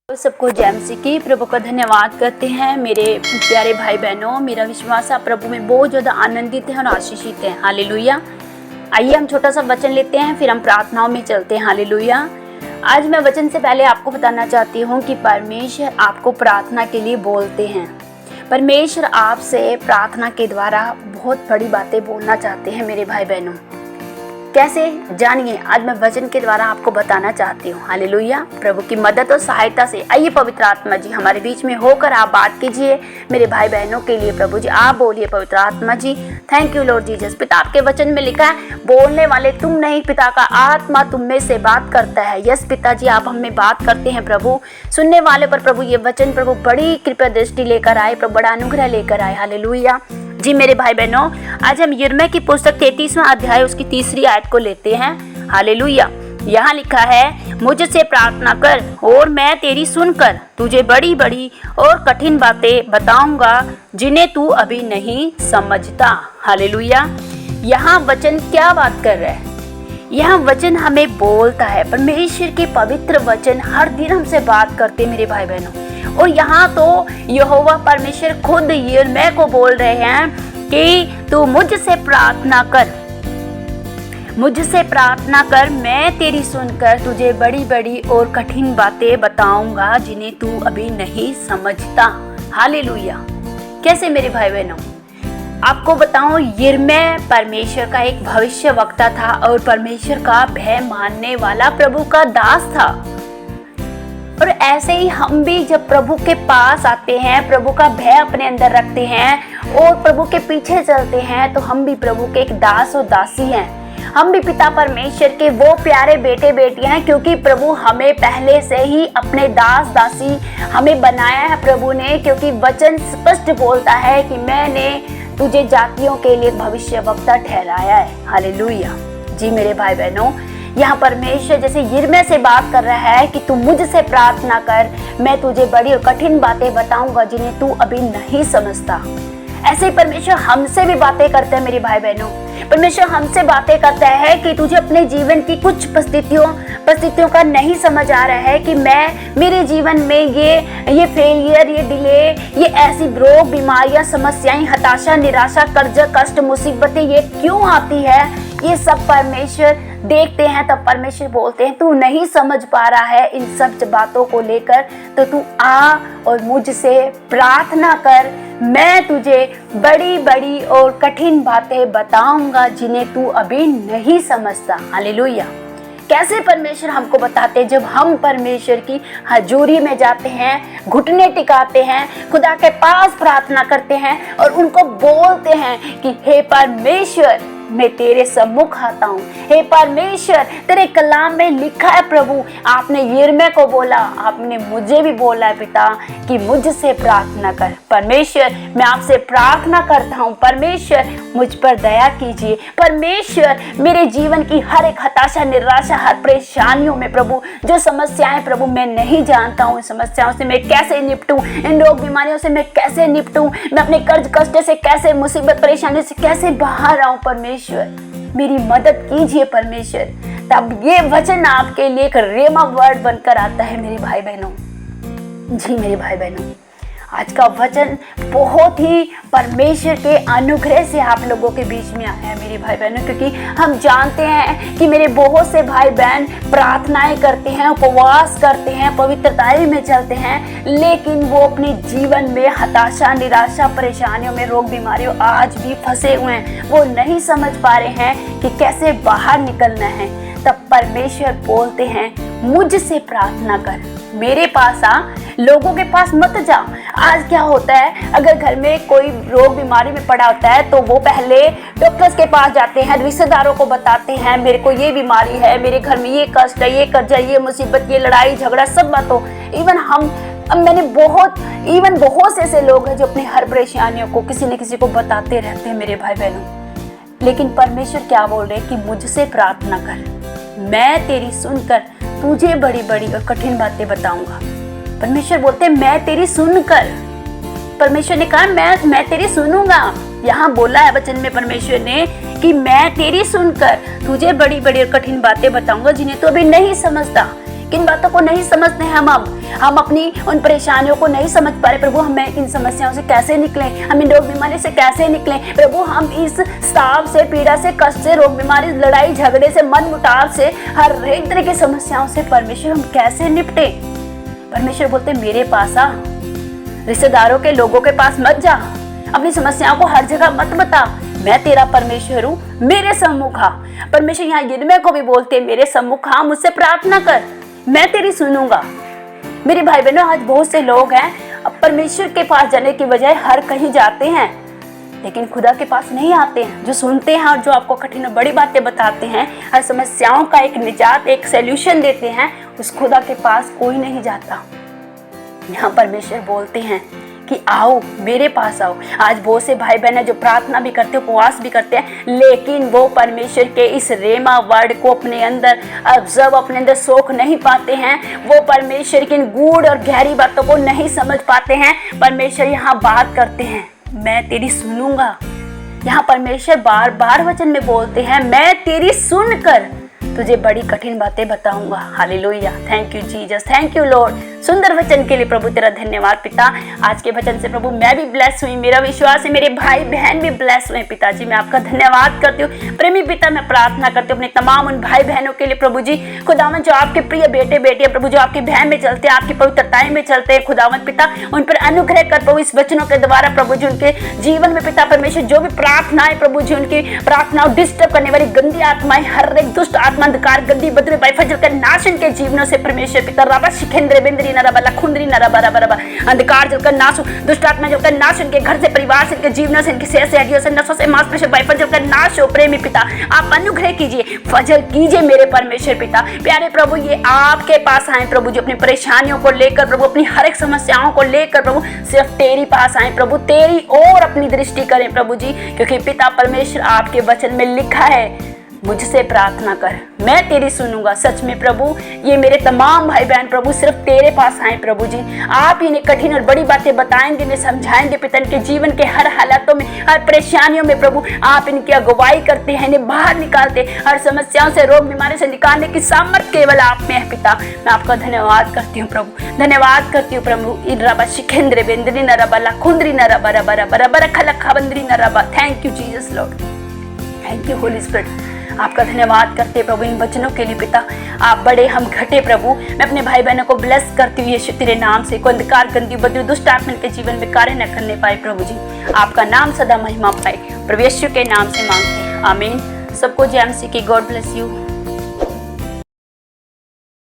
सबको जय मसीह की। प्रभु का धन्यवाद करते हैं मेरे प्यारे भाई बहनों। मेरा विश्वास है प्रभु में बहुत ज़्यादा आनंदित है और आशीषित है। हालेलुया। आइए हम छोटा सा वचन लेते हैं, फिर हम प्रार्थनाओं में चलते हैं। हालेलुया। आज मैं वचन से पहले आपको बताना चाहती हूँ कि परमेश्वर आपको प्रार्थना के लिए बोलते हैं। परमेश्वर आपसे प्रार्थना के द्वारा बहुत बड़ी बातें बोलना चाहते हैं मेरे भाई बहनों। कैसे जानिए, आज मैं वचन के द्वारा आपको बताना चाहती हूँ। हालेलुया। प्रभु की मदद और सहायता से आइए पवित्र आत्मा जी हमारे बीच में होकर आप बात कीजिए मेरे भाई बहनों के लिए। प्रभु जी आप बोलिए पवित्र आत्मा जी। Thank you Lord Jesus. पिता आपके वचन में लिखा है, बोलने वाले तुम नहीं, पिता का आत्मा तुम में से बात करता है। यस पिताजी, आप हमें बात करते हैं प्रभु। सुनने वाले पर प्रभु ये वचन प्रभु बड़ी कृपा दृष्टि लेकर आए, प्रभु बड़ा अनुग्रह लेकर आए। हालेलुया जी। मेरे भाई बहनों, आज हम यिर्मयाह की पुस्तक 33वां अध्याय उसकी 3री आयत को लेते हैं। हालेलुया। यहाँ लिखा है, मुझसे प्रार्थना कर और मैं तेरी सुनकर तुझे बड़ी बड़ी और कठिन बातें बताऊंगा जिन्हें तू अभी नहीं समझता। हालेलुया। यहाँ वचन क्या बात कर रहा है? यह वचन हमें बोलता है, परमेश्वर के पवित्र वचन हर दिन हमसे बात करते मेरे भाई बहनों। और यहाँ तो यहोवा परमेश्वर खुद यिर्मयाह को बोल रहे हैं कि तू मुझसे प्रार्थना कर, मुझसे प्रार्थना कर, मैं तेरी सुनकर तुझे बड़ी बड़ी और कठिन बातें बताऊंगा जिन्हें तू अभी नहीं समझता। हालेलुया। कैसे मेरे भाई बहनों, आपको बताऊं, यिर्मयाह परमेश्वर का एक भविष्य वक्ता था और परमेश्वर का भय मानने वाला प्रभु का दास था। और ऐसे ही हम भी जब प्रभु के पास आते हैं, प्रभु का भय अपने अंदर रखते हैं और प्रभु के पीछे चलते हैं, तो हम भी प्रभु के एक दास और दासी हैं। हम भी पिता परमेश्वर के वो प्यारे बेटे बेटियां हैं, क्योंकि प्रभु हमें पहले से ही अपने दास दासी हमें बनाया है प्रभु ने। क्योंकि वचन स्पष्ट बोलता है कि मैंने तुझे जातियों के लिए भविष्य वक्ता ठहराया है। हालेलुया जी। मेरे भाई बहनों, यहाँ परमेश्वर जैसे यिर्मयाह से बात कर रहा है कि तू मुझसे प्रार्थना कर, मैं तुझे बड़ी और कठिन बातें बताऊंगा जिन्हें तू अभी नहीं समझता। ऐसे ही परमेश्वर हमसे भी बातें करते हैं मेरे भाई बहनों। परमेश्वर हमसे बातें करता है कि तुझे अपने जीवन की कुछ परिस्थितियों का नहीं समझ आ रहा है कि मेरे जीवन में ये फेलियर, ये डिले, ये ऐसी रोग, बीमारियां, समस्याएं, हताशा, निराशा, कर्ज, कष्ट, मुसीबतें ये क्यों आती है, ये सब परमेश्वर देखते हैं। तब परमेश्वर बोलते हैं, तू नहीं समझ पा रहा है इन सब बातों को लेकर, तो तू आ और मुझसे प्रार्थना कर, मैं तुझे बड़ी बड़ी और कठिन बातें बताऊंगा जिन्हें तू अभी नहीं समझता। हालेलुया। कैसे परमेश्वर हमको बताते हैं? जब हम परमेश्वर की हजूरी में जाते हैं, घुटने टिकाते हैं, खुदा के पास प्रार्थना करते हैं और उनको बोलते हैं कि हे परमेश्वर, मैं तेरे सम्मुख आता हूँ। हे परमेश्वर, तेरे कलाम में लिखा है प्रभु, आपने यिर्मयाह को बोला, आपने मुझे भी बोला है पिता कि मुझसे प्रार्थना कर। परमेश्वर, मैं आपसे प्रार्थना करता हूँ, परमेश्वर मुझ पर दया कीजिए। परमेश्वर, मेरे जीवन की हर एक हताशा, निराशा, हर परेशानियों में प्रभु जो समस्याएं प्रभु मैं नहीं जानता हूँ, इन समस्याओं से मैं कैसे निपटूं, इन रोग बीमारियों से मैं कैसे निपटूं, मैं अपने कर्ज कष्ट से कैसे, मुसीबत परेशानियों से कैसे बाहर आऊं। परमेश्वर मेरी मदद कीजिए परमेश्वर। तब ये वचन आपके लिए एक रेमा वर्ड बनकर आता है मेरे भाई बहनों। जी मेरे भाई बहनों, आज का वचन बहुत ही परमेश्वर के अनुग्रह से आप लोगों के बीच में आया है मेरे भाई बहनों। क्योंकि हम जानते हैं कि मेरे बहुत से भाई बहन प्रार्थनाएं करते हैं, उपवास करते हैं, पवित्रताई में चलते हैं, लेकिन वो अपने जीवन में हताशा, निराशा, परेशानियों में, रोग बीमारियों आज भी फंसे हुए हैं। वो नहीं समझ पा रहे हैं कि कैसे बाहर निकलना है। तब परमेश्वर बोलते हैं, मुझसे प्रार्थना कर, मेरे पास आ, लोगों के पास मत जा। आज क्या होता है, अगर घर में कोई रोग बीमारी में पड़ा होता है तो वो पहले डॉक्टर्स के पास जाते हैं, रिश्तेदारों को बताते हैं, मेरे को ये बीमारी है, मेरे घर में ये कष्ट है, ये कर्जा, ये मुसीबत, ये लड़ाई झगड़ा, सब बातों। मैंने बहुत से ऐसे लोग हैं जो अपनी हर परेशानियों को किसी न किसी को बताते रहते हैं मेरे भाई बहनों। लेकिन परमेश्वर क्या बोल रहे हैं कि मुझसे प्रार्थना कर, मैं तेरी सुनकर तुझे बड़ी बड़ी और कठिन बातें बताऊंगा। परमेश्वर बोलते हैं, मैं तेरी सुनकर। परमेश्वर ने कहा मैं तेरी सुनूंगा। यहाँ बोला है वचन में परमेश्वर ने कि मैं तेरी सुनकर तुझे बड़ी बड़ी और कठिन बातें बताऊंगा जिन्हें तू अभी नहीं समझता। किन बातों को नहीं समझते हैं हम अपनी उन परेशानियों को नहीं समझ पा रहे प्रभु। हमें इन समस्याओं से कैसे निकले, हम इन रोग बीमारी से कैसे निकले प्रभु। हम इस स्ताव से, पीड़ा से, कष्ट से, रोग बीमारी, लड़ाई झगड़े से, मन मुटाव से, हर एक तरह की समस्याओं से परमेश्वर हम कैसे निपटे। परमेश्वर बोलते मेरे पास आ, रिश्तेदारों के लोगों के पास मत जा, अपनी समस्याओं को हर जगह मत बता, मैं तेरा परमेश्वर हूँ, मेरे सम्मुख आ। परमेश्वर यहाँ यिर्मयाह को भी बोलते मेरे सम्मुख आ, मुझसे प्रार्थना कर, मैं तेरी सुनूंगा। मेरे भाई बहनों, आज बहुत से लोग हैं अब परमेश्वर के पास जाने की बजाय हर कहीं जाते हैं, लेकिन खुदा के पास नहीं आते हैं। जो सुनते हैं और जो आपको कठिन और बड़ी बातें बताते हैं, हर समस्याओं का एक निजात, एक सॉल्यूशन देते हैं, उस खुदा के पास कोई नहीं जाता। यहाँ परमेश्वर बोलते हैं कि आओ मेरे पास आओ। आज बहुत से भाई बहन जो प्रार्थना भी करते हैं, उपवास भी करते हैं, लेकिन वो परमेश्वर के इस रेमा वर्ड को अपने अंदर ऑब्जर्व, अपने अंदर सोख नहीं पाते हैं। वो परमेश्वर की इन गूढ़ और गहरी बातों को नहीं समझ पाते हैं। परमेश्वर यहाँ बात करते हैं, मैं तेरी सुनूंगा। यहाँ परमेश्वर बार बार वचन में बोलते हैं, मैं तेरी सुनकर तुझे बड़ी कठिन बातें बताऊंगा। Hallelujah, thank you Jesus, thank you Lord. सुंदर वचन के लिए प्रभु तेरा धन्यवाद पिता। आज के वचन से प्रभु मैं भी ब्लेस हुई, मेरा विश्वास है मेरे भाई बहन भी ब्लेस हुए। पिताजी मैं आपका धन्यवाद करती हूँ। प्रेमी पिता मैं प्रार्थना करती हूँ अपने तमाम उन भाई बहनों के लिए प्रभु जी। खुदावन जो आपके प्रिय बेटे बेटियां प्रभु, जो आपकी बहन में चलते हैं, आपकी पवित्रताएं में चलते हैं, खुदावन पिता उन पर अनुग्रह कर प्रभु। इस वचनों के द्वारा प्रभु जी उनके जीवन में पिता परमेश्वर जो भी प्रार्थनाएं प्रभु जी, उनकी प्रार्थनाओं डिस्टर्ब करने वाली गंदी आत्माएं, हर एक दुष्ट आत्मा, अंधकार, गंदी बदले बाइफजल कर नाशन के जीवनों से परमेश्वर पिता रबा शिखेंद्र बेंद्री नरबा लखुंद्री नरबा रबा रबा अंधकार जलकर नाश हो, दुष्ट आत्मा जलकर नाश, इनके घर से, परिवार से, इनके जीवनों से, इनकी सेहत से, हड्डियों से, नसों से, मांसपेशियों बाइफजल कर नाश हो। प्रेमी पिता आप अनुग्रह कीजिए, फजल कीजिए मेरे परमेश्वर पिता। प्यारे प्रभु ये आपके पास आए प्रभु जी, अपनी परेशानियों को लेकर प्रभु, अपनी हर एक समस्याओं को लेकर प्रभु सिर्फ तेरी पास आए प्रभु, तेरी ओर अपनी दृष्टि करें प्रभु जी। क्योंकि पिता परमेश्वर आपके वचन में लिखा है, मुझसे प्रार्थना कर मैं तेरी सुनूंगा। सच में प्रभु ये मेरे तमाम भाई बहन प्रभु सिर्फ तेरे पास आए प्रभु जी। आप इन्हें कठिन और बड़ी बातें बताएंगे, इन्हें समझाएंगे पिता, इनके जीवन के हर हालातों में, हर परेशानियों में प्रभु आप इनकी अगुवाई करते हैं, इन्हें बाहर निकालते, हर समस्याओं से, रोग बीमारी से निकालने की सामर्थ्य केवल आप में है पिता। मैं आपका धन्यवाद करती हूँ प्रभु, धन्यवाद करती हूँ प्रभु। इनरबा शिखेंद्र बेंद्री नरबा लखुंद्री नरबा रबा रबा रबा रखा लखा बंद्री नरबा। Thank you Jesus Lord, thank you Holy Spirit. आपका धन्यवाद करते प्रभु इन वचनों के लिए पिता। आप बड़े हम घटे प्रभु। मैं अपने भाई बहनों को ब्लेस करती हूँ यीशु तेरे नाम से। कोई अंधकार, गंदी बदलू, दुष्ट आत्मा के जीवन में कार्य न करने पाए प्रभु जी। आपका नाम सदा महिमा पाए, प्रभु यीशु के नाम से मांगते हैं, आमीन। सबको जय मसीह की। God bless you.